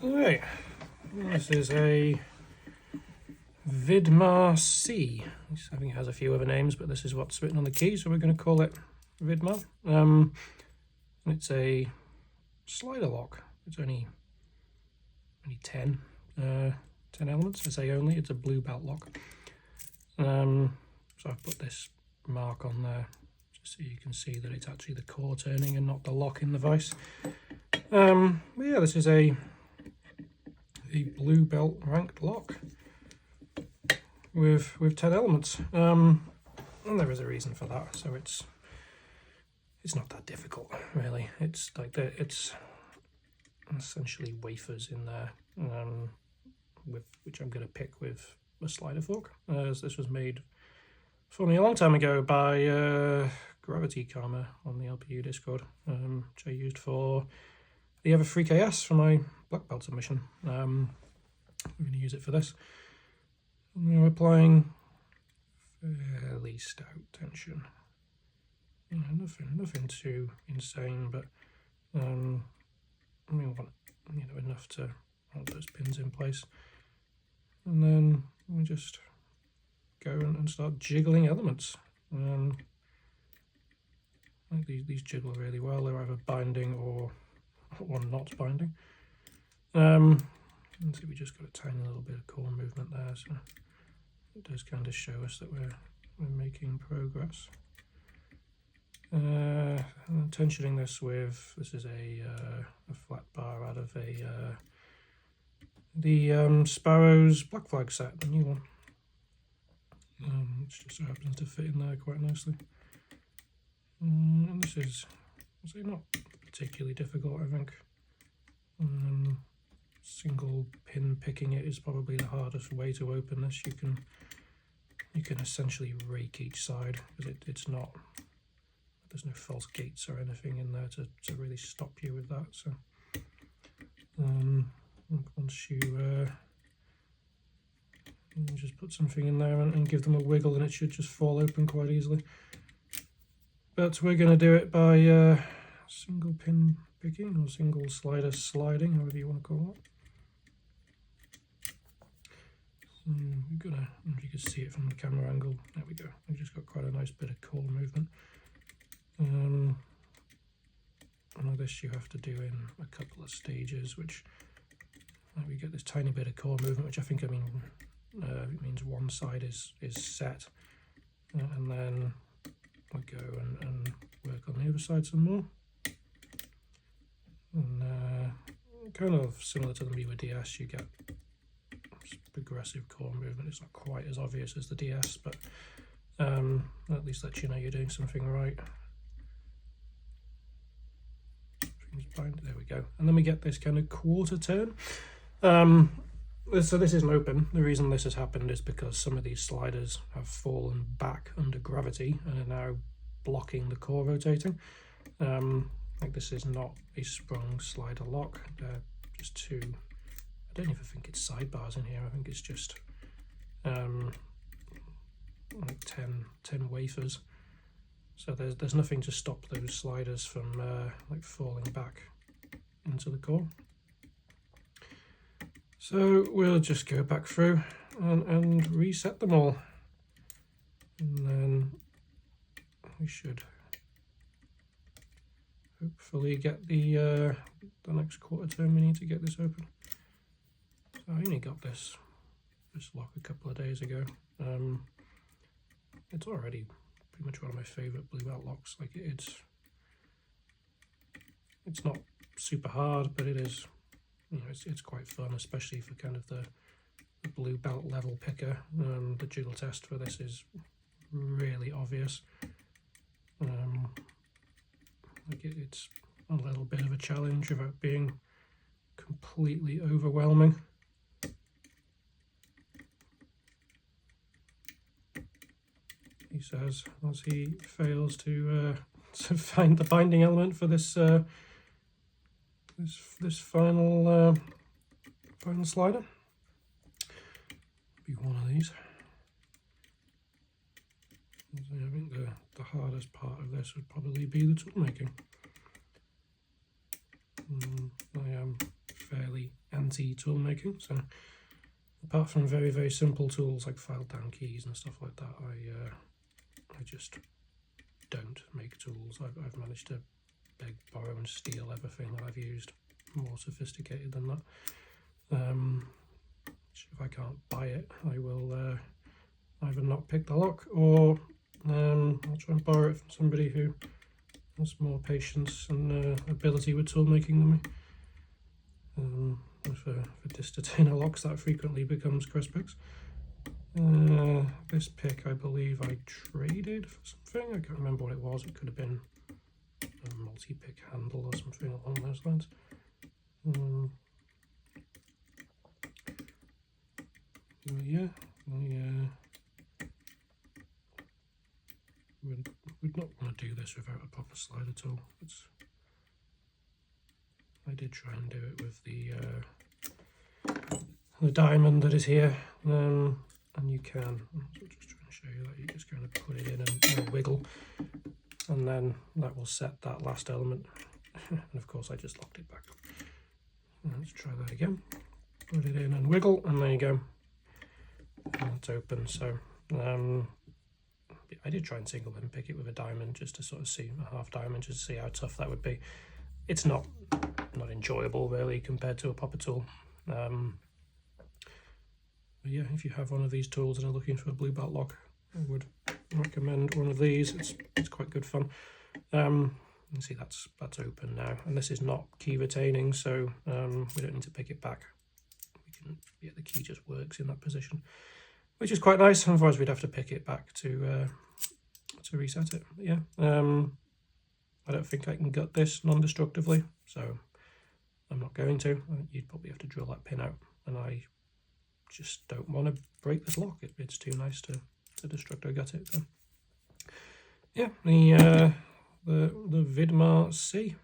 Right, this is a Vidmar Sea. I think it has a few other names, but this is what's written on the key, so we're going to call it Vidmar. It's a slider lock. It's only 10 elements. I say only. It's a blue belt lock. So I've put this mark on there just so you can see that it's actually the core turning and not the lock in the vise. But yeah, this is a blue belt ranked lock with 10 elements, and there is a reason for that. So it's not that difficult, really. It's like it's essentially wafers in there, which I'm going to pick with a slider fork, as this was made for me a long time ago by Gravity Karma on the LPU Discord, which I used for the Ever 3KS for my black belt submission. We're going to use it for this. And we're applying fairly stout tension. You know, nothing too insane, but we want enough to hold those pins in place. And then we just go and start jiggling elements. I think these jiggle really well. They're either binding or not binding. And so we just got a tiny little bit of core movement there, so it does kind of show us that we're making progress. I'm tensioning this with, this is a flat bar out of the Sparrows Black Flag set, the new one, which just so happens to fit in there quite nicely. And this is, I'd say, not particularly difficult, I think. Single pin picking it is probably the hardest way to open this. You can essentially rake each side because it's not, there's no false gates or anything in there to really stop you with that. So once you just put something in there and give them a wiggle, and it should just fall open quite easily. But we're going to do it by single pin picking or single slider sliding, however you want to call it. We've got if you can see it from the camera angle, there we go. We've just got quite a nice bit of core movement. And all this you have to do in a couple of stages, which we get this tiny bit of core movement, which I think it means one side is set, and then we go and work on the other side some more. And kind of similar to the Miwa DS, you get progressive core movement. It's not quite as obvious as the DS, but at least lets you know you're doing something right. There we go. And then we get this kind of quarter turn. So this isn't open. The reason this has happened is because some of these sliders have fallen back under gravity and are now blocking the core rotating. Like, this is not a sprung slider lock. They're just two, I don't even think it's sidebars in here. I think it's just like 10 wafers. So there's nothing to stop those sliders from like falling back into the core. So we'll just go back through and reset them all, and then we should hopefully get the next quarter turn we need to get this open. So I only got this lock a couple of days ago. It's already pretty much one of my favourite blue belt locks. Like, it's not super hard, but it is, it's quite fun, especially for kind of the blue belt level picker. The jiggle test for this is really obvious. Like, it's a little bit of a challenge without being completely overwhelming. He says, as he fails to find the binding element for this this final slider. Be one of these. I think the hardest part of this would probably be the tool making. I am fairly anti-tool making. So apart from very, very simple tools like file down keys and stuff like that, I just don't make tools. I've managed to beg, borrow and steal everything that I've used, more sophisticated than that. If I can't buy it, I will either not pick the lock, or I'll try and borrow it from somebody who has more patience and ability with tool making than me. For disdainer locks, that frequently becomes crisp picks. This pick, I believe I traded for something. I can't remember what it was. It could have been a multi-pick handle or something along those lines. Yeah, would not want to do this without a proper slider tool. I did try and do it with the diamond that is here, and you can. So just trying to show you that you just kind of put it in and wiggle, and then that will set that last element. And of course, I just locked it back. Let's try that again. Put it in and wiggle, and there you go. And it's open. So I did try and single and pick it with a diamond just to sort of see, a half diamond, just to see how tough that would be. It's not enjoyable really compared to a popper tool. But yeah, if you have one of these tools and are looking for a blue belt lock, I would recommend one of these. It's quite good fun. You can see that's open now, and this is not key retaining, so we don't need to pick it back. The key just works in that position, which is quite nice. Otherwise, we'd have to pick it back to reset it. But yeah, I don't think I can gut this non-destructively, so I'm not going to. You'd probably have to drill that pin out, and I just don't want to break this lock. It's too nice to destructo gut it. So yeah, the Vidmar Sea.